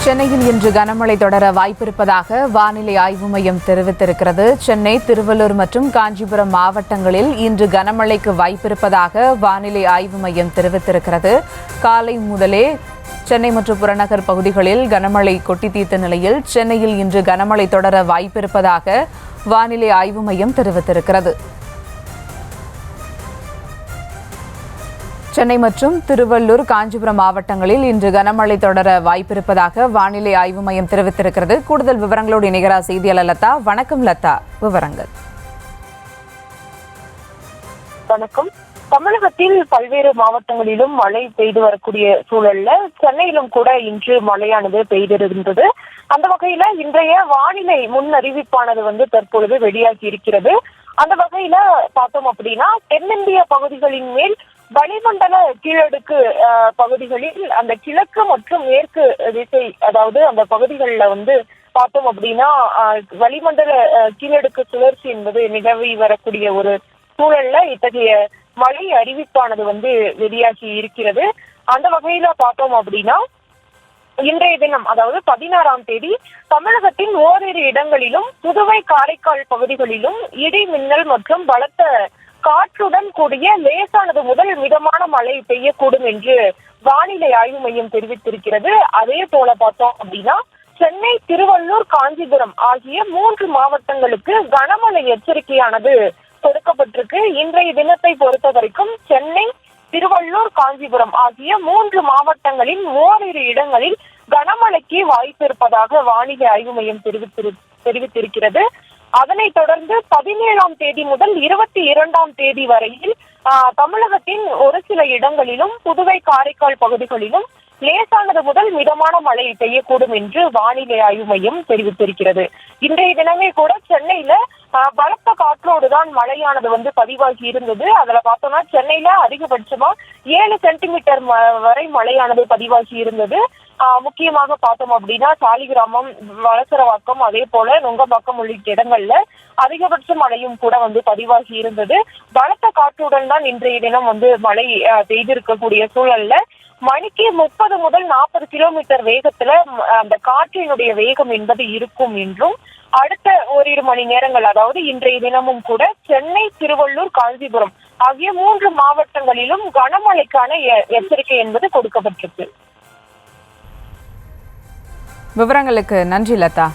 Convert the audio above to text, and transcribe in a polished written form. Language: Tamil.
சென்னையில் இன்று கனமழை தொடர வாய்ப்பிருப்பதாக வானிலை ஆய்வு மையம் தெரிவித்திருக்கிறது. சென்னை, திருவள்ளூர் மற்றும் காஞ்சிபுரம் மாவட்டங்களில் இன்று கனமழைக்கு வாய்ப்பிருப்பதாக வானிலை ஆய்வு மையம் தெரிவித்திருக்கிறது. காலை முதலே சென்னை மற்றும் புறநகர் பகுதிகளில் கனமழை கொட்டி தீர்த்த நிலையில் சென்னையில் இன்று கனமழை தொடர வாய்ப்பிருப்பதாக வானிலை ஆய்வு மையம் தெரிவித்திருக்கிறது. சென்னை மற்றும் திருவள்ளூர், காஞ்சிபுரம் மாவட்டங்களில் இன்று கனமழை தொடர வாய்ப்பிருப்பதாக வானிலை ஆய்வு மையம் தெரிவித்திருக்கிறது. கூடுதல் விவரங்களோடு இணைகிறார் செய்தியாளர் லதா. வணக்கம் லதா, விவரங்கள். வணக்கம். தமிழகத்தில் பல்வேறு மாவட்டங்களிலும் மழை பெய்து வரக்கூடிய சூழல்ல சென்னையிலும் கூட இன்று மழையானது பெய்திருந்தது. அந்த வகையில இன்றைய வானிலை முன் அறிவிப்பானது தற்பொழுது வெளியாகி இருக்கிறது. அந்த வகையில பார்த்தோம் அப்படின்னா, தென்னிந்திய பகுதிகளின் மேல் வளிமண்டல கீழடுக்கு பகுதிகளில் அந்த கிழக்கு மற்றும் மேற்கு திசை, அதாவது அந்த பகுதிகளில் பார்த்தோம் அப்படின்னா வளிமண்டல கீழடுக்கு சுழற்சி என்பது நிலவி வரக்கூடிய ஒரு சூழல்ல இத்தகைய மழை அறிவிப்பானது வெளியாகி இருக்கிறது. அந்த வகையில பார்த்தோம் அப்படின்னா, இன்றைய தினம் அதாவது 16ஆம் தேதி தமிழகத்தின் ஓரிரு இடங்களிலும் புதுவை, காரைக்கால் பகுதிகளிலும் இடி, மின்னல் மற்றும் பலத்த காற்றுடன் கூடிய லேசானது முதல் மிதமான மழை பெய்யக்கூடும் என்று வானிலை ஆய்வு மையம் தெரிவித்திருக்கிறது. அதே போல பார்த்தோம் அப்படின்னா, சென்னை, திருவள்ளூர், காஞ்சிபுரம் ஆகிய 3 மாவட்டங்களுக்கு கனமழை எச்சரிக்கையானது கொடுக்கப்பட்டிருக்கு. இன்றைய தினத்தை பொறுத்த வரைக்கும் சென்னை, திருவள்ளூர், காஞ்சிபுரம் ஆகிய 3 மாவட்டங்களின் ஓரிரு இடங்களில் கனமழைக்கு வாய்ப்பு இருப்பதாக வானிலை ஆய்வு மையம் தெரிவித்திருக்கிறது. அதனைத் தொடர்ந்து 17ஆம் தேதி முதல் 22ஆம் தேதி வரையில் தமிழகத்தின் ஒரு சில இடங்களிலும் புதுவை, காரைக்கால் பகுதிகளிலும் லேசானது முதல் மிதமான மழை பெய்யக்கூடும் என்று வானிலை ஆய்வு மையம் தெரிவித்திருக்கிறது. இன்றைய தினமே கூட சென்னையில பலத்த காற்றோடுதான் மழையானது பதிவாகி இருந்தது. அதுல பார்த்தோம்னா சென்னையில அதிகபட்சமா 7 சென்டிமீட்டர் வரை மழையானது பதிவாகி இருந்தது. முக்கியமாக பார்த்தோம் அப்படின்னா சாலிகிராமம், வளசரவாக்கம், அதே போல நுங்கம்பாக்கம் உள்ளிட்ட இடங்கள்ல அதிகபட்ச மழையும் கூட பதிவாகி இருந்தது. பலத்த காற்றுடன் தான் இன்றைய தினம் மழை பெய்திருக்கக்கூடிய சூழல்ல மணிக்கு 30 முதல் 40 கிலோமீட்டர் வேகத்துல அந்த காற்றினுடைய வேகம் என்பது இருக்கும் என்றும், அடுத்த ஓரிரு மணி நேரங்கள் அதாவது இன்றைய தினமும் கூட சென்னை, திருவள்ளூர், காஞ்சிபுரம் ஆகிய 3 மாவட்டங்களிலும் கனமழைக்கான எச்சரிக்கை என்பது கொடுக்கப்பட்டிருக்கு. விவரங்களுக்கு நன்றி லதா.